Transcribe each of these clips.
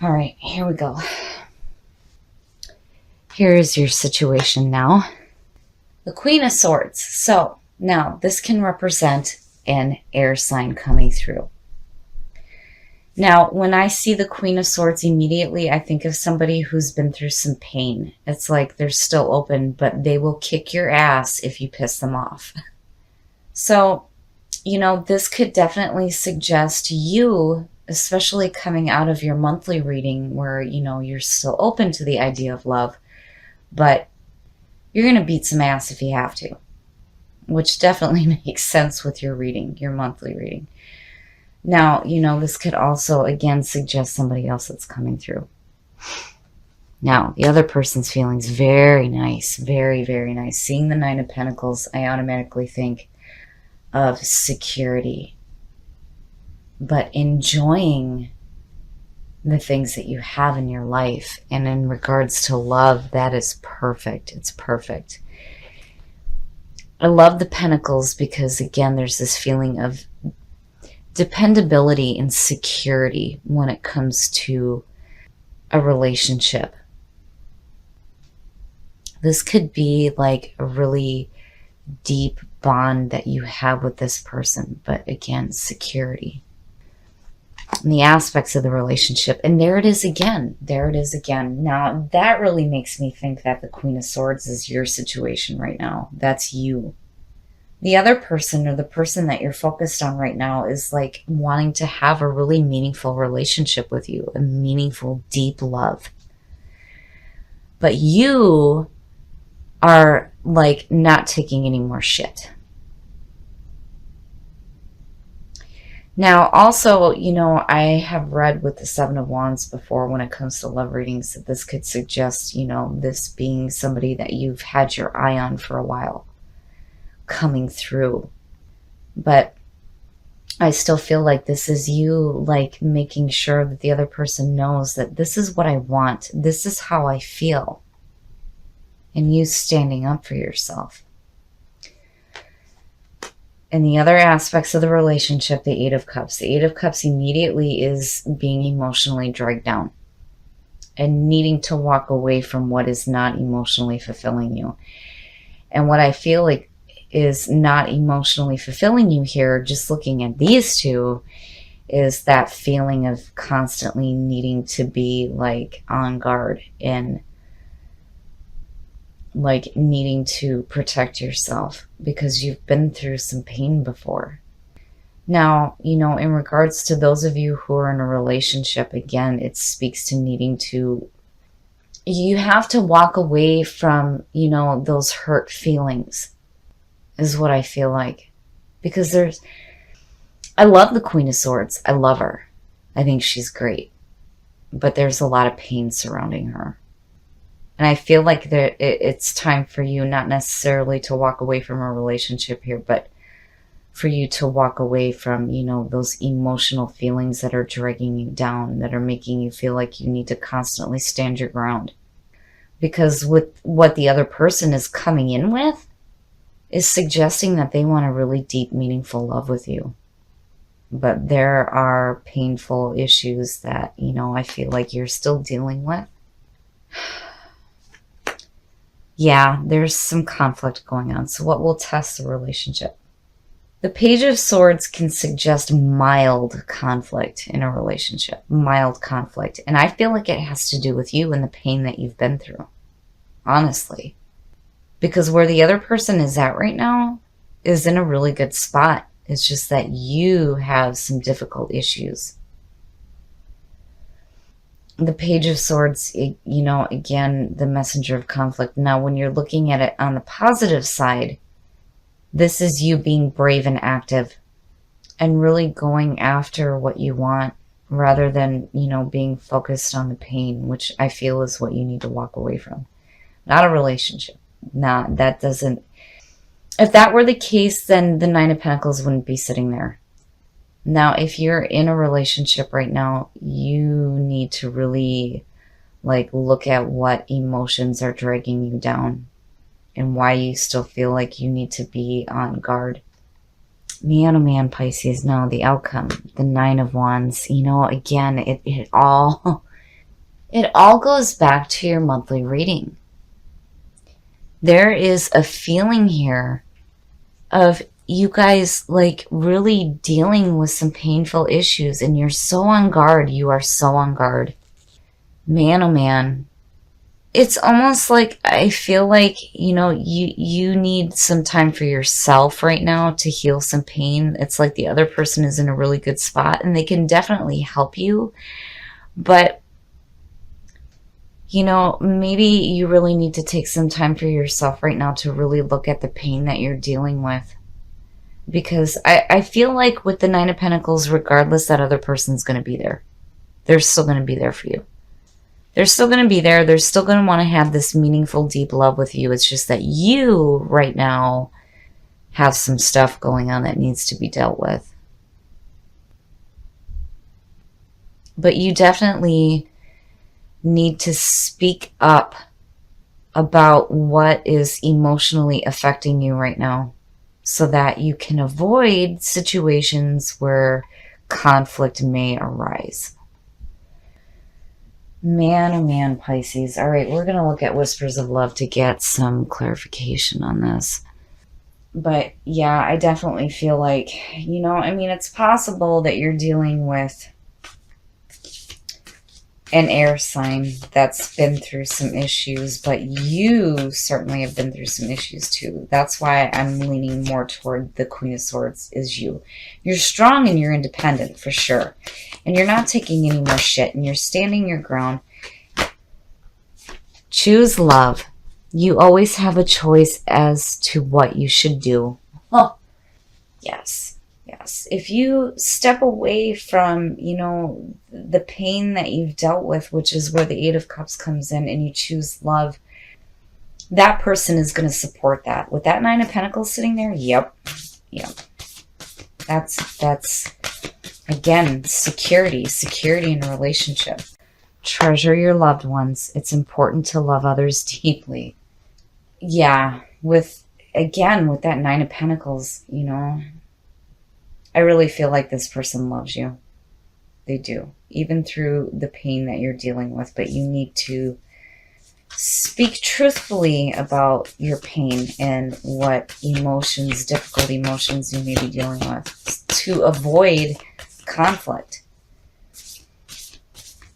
All right, here we go. Here's your situation now. The Queen of Swords. So now this can represent an air sign coming through. Now, when I see the Queen of Swords, immediately I think of somebody who's been through some pain. It's like they're still open, but they will kick your ass if you piss them off. So, this could definitely suggest you, especially coming out of your monthly reading where, you're still open to the idea of love, but you're going to beat some ass if you have to, which definitely makes sense with your reading, your monthly reading. Now, this could also, again, suggest somebody else that's coming through. Now, the other person's feelings, very nice, very, very nice. Seeing the Nine of Pentacles, I automatically think of security, but enjoying the things that you have in your life. And in regards to love, that is perfect. It's perfect. I love the Pentacles because, again, there's this feeling of dependability and security when it comes to a relationship. This could be like a really deep bond that you have with this person, but again, security. And the aspects of the relationship. And there it is again. There it is again. Now, that really makes me think that the Queen of Swords is your situation right now. That's you. The other person, or the person that you're focused on right now, is like wanting to have a really meaningful relationship with you, a meaningful, deep love. But you are like not taking any more shit. Now, also, I have read with the Seven of Wands before when it comes to love readings that this could suggest, this being somebody that you've had your eye on for a while coming through. But I still feel like this is you, like making sure that the other person knows that this is what I want. This is how I feel. And you standing up for yourself. And the other aspects of the relationship, the Eight of Cups. The Eight of Cups immediately is being emotionally dragged down and needing to walk away from what is not emotionally fulfilling you. And what I feel like is not emotionally fulfilling you here, just looking at these two, is that feeling of constantly needing to be like on guard and like needing to protect yourself because you've been through some pain before. Now, in regards to those of you who are in a relationship, again, it speaks to needing to, you have to walk away from, those hurt feelings, is what I feel like. Because I love the Queen of Swords. I love her. I think she's great. But there's a lot of pain surrounding her. And I feel like it's time for you not necessarily to walk away from a relationship here, but for you to walk away from, those emotional feelings that are dragging you down, that are making you feel like you need to constantly stand your ground. Because with what the other person is coming in with, is suggesting that they want a really deep, meaningful love with you. But there are painful issues that, I feel like you're still dealing with. Yeah, there's some conflict going on. So what will test the relationship? The Page of Swords can suggest mild conflict in a relationship. Mild conflict. And I feel like it has to do with you and the pain that you've been through. Honestly. Because where the other person is at right now is in a really good spot. It's just that you have some difficult issues. The Page of Swords, again, the messenger of conflict. Now, when you're looking at it on the positive side, this is you being brave and active and really going after what you want rather than, being focused on the pain, which I feel is what you need to walk away from. Not a relationship. That doesn't, if that were the case, then the Nine of Pentacles wouldn't be sitting there. Now, if you're in a relationship right now, you need to really look at what emotions are dragging you down and why you still feel like you need to be on guard. Man, oh man, Pisces, no, the outcome, the Nine of Wands, again, it all It all goes back to your monthly reading. There is a feeling here of you guys like really dealing with some painful issues, and you're so on guard. You are so on guard. Man, oh man. It's almost like I feel like, you need some time for yourself right now to heal some pain. It's like the other person is in a really good spot and they can definitely help you. But, maybe you really need to take some time for yourself right now to really look at the pain that you're dealing with. Because I feel like with the Nine of Pentacles, regardless, that other person's going to be there. They're still going to be there for you. They're still going to be there. They're still going to want to have this meaningful, deep love with you. It's just that you, right now, have some stuff going on that needs to be dealt with. But you definitely need to speak up about what is emotionally affecting you right now so that you can avoid situations where conflict may arise. Man, oh man, Pisces. All right, we're going to look at Whispers of Love to get some clarification on this. But yeah, I definitely feel like, it's possible that you're dealing with an air sign that's been through some issues, but you certainly have been through some issues too. That's why I'm leaning more toward the Queen of Swords is you. You're strong and you're independent for sure. And you're not taking any more shit and you're standing your ground. Choose love. You always have a choice as to what you should do. Oh, yes. Yes. If you step away from, the pain that you've dealt with, which is where the Eight of Cups comes in, and you choose love, that person is going to support that. With that Nine of Pentacles sitting there, yep. That's again, security in a relationship. Treasure your loved ones. It's important to love others deeply. Yeah, with that Nine of Pentacles, I really feel like this person loves you. They do, even through the pain that you're dealing with. But you need to speak truthfully about your pain and what difficult emotions you may be dealing with to avoid conflict.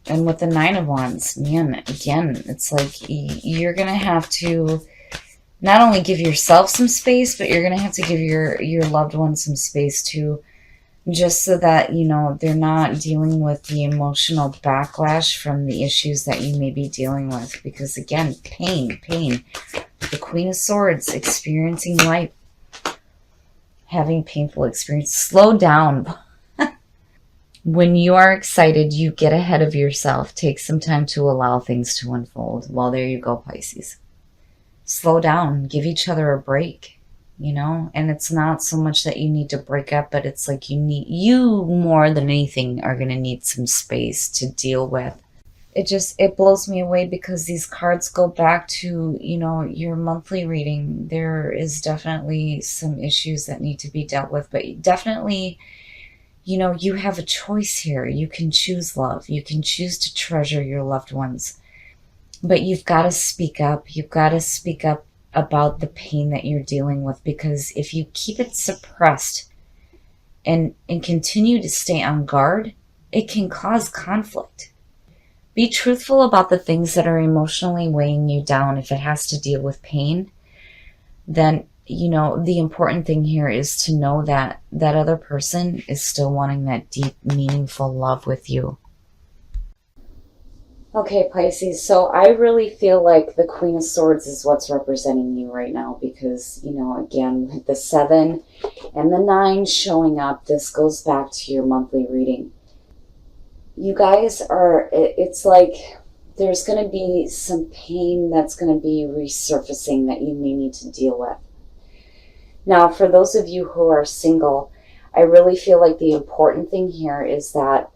And with the Nine of Wands, man, again, it's like you're going to have to not only give yourself some space, but you're going to have to give your loved ones some space too, just so that, they're not dealing with the emotional backlash from the issues that you may be dealing with. Because again, pain. The Queen of Swords, experiencing life, having painful experience. Slow down. When you are excited, you get ahead of yourself. Take some time to allow things to unfold. Well, there you go, Pisces. Slow down. Give each other a break, and it's not so much that you need to break up, but it's like you more than anything are going to need some space to deal with. It blows me away because these cards go back to, your monthly reading. There is definitely some issues that need to be dealt with, but definitely, you have a choice here. You can choose love. You can choose to treasure your loved ones. But you've got to speak up. You've got to speak up about the pain that you're dealing with, because if you keep it suppressed and continue to stay on guard, it can cause conflict. Be truthful about the things that are emotionally weighing you down. If it has to deal with pain, then, the important thing here is to know that that other person is still wanting that deep, meaningful love with you. Okay, Pisces, so I really feel like the Queen of Swords is what's representing you right now because, again, with the 7 and the 9 showing up, this goes back to your monthly reading. You guys it's like there's going to be some pain that's going to be resurfacing that you may need to deal with. Now, for those of you who are single, I really feel like the important thing here is that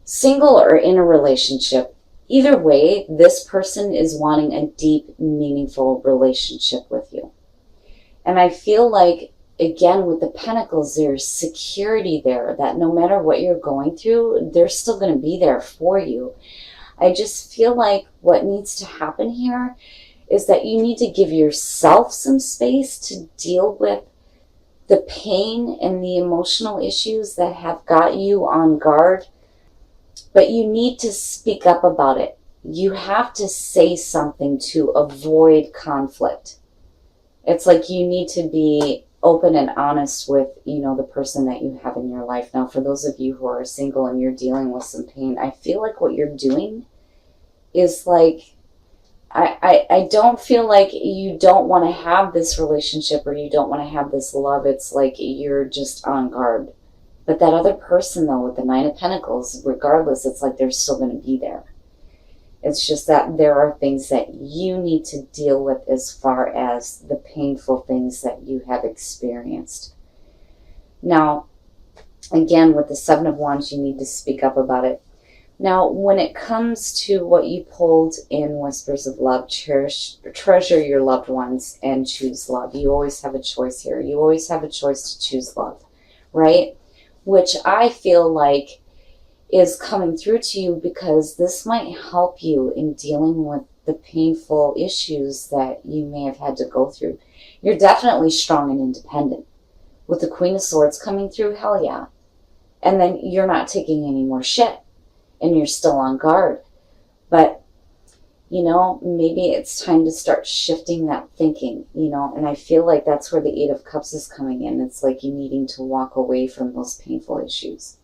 single or in a relationship, either way, this person is wanting a deep, meaningful relationship with you. And I feel like, again, with the Pentacles, there's security there that no matter what you're going through, they're still going to be there for you. I just feel like what needs to happen here is that you need to give yourself some space to deal with the pain and the emotional issues that have got you on guard, but you need to speak up about it. You have to say something to avoid conflict. It's like you need to be open and honest with, the person that you have in your life. Now, for those of you who are single and you're dealing with some pain, I feel like what you're doing is like, I don't feel like you don't want to have this relationship or you don't want to have this love. It's like you're just on guard. But that other person, though, with the Nine of Pentacles, regardless, it's like they're still going to be there. It's just that there are things that you need to deal with as far as the painful things that you have experienced. Now, again, with the Seven of Wands, you need to speak up about it. Now, when it comes to what you pulled in Whispers of Love, treasure your loved ones and choose love. You always have a choice here. You always have a choice to choose love, right? Which I feel like is coming through to you because this might help you in dealing with the painful issues that you may have had to go through. You're definitely strong and independent. With the Queen of Swords coming through, hell yeah. And then you're not taking any more shit. And you're still on guard. But, maybe it's time to start shifting that thinking, and I feel like that's where the Eight of Cups is coming in. It's like you needing to walk away from those painful issues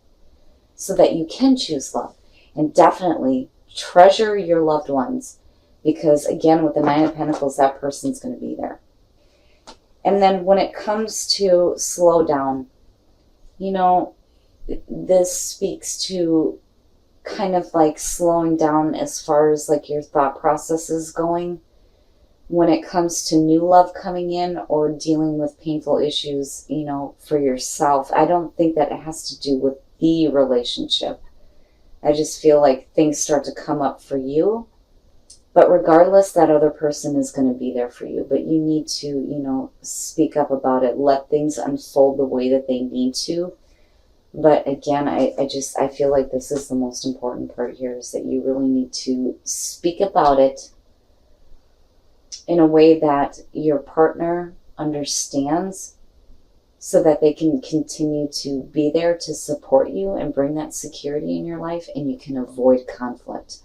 so that you can choose love. And definitely treasure your loved ones because, again, with the Nine of Pentacles, that person's going to be there. And then when it comes to slow down, this speaks to kind of like slowing down as far as like your thought process is going when it comes to new love coming in or dealing with painful issues, for yourself. I don't think that it has to do with the relationship. I just feel like things start to come up for you, but regardless, that other person is going to be there for you, but you need to, speak up about it, let things unfold the way that they need to. But again, I feel like this is the most important part here is that you really need to speak about it in a way that your partner understands so that they can continue to be there to support you and bring that security in your life and you can avoid conflict.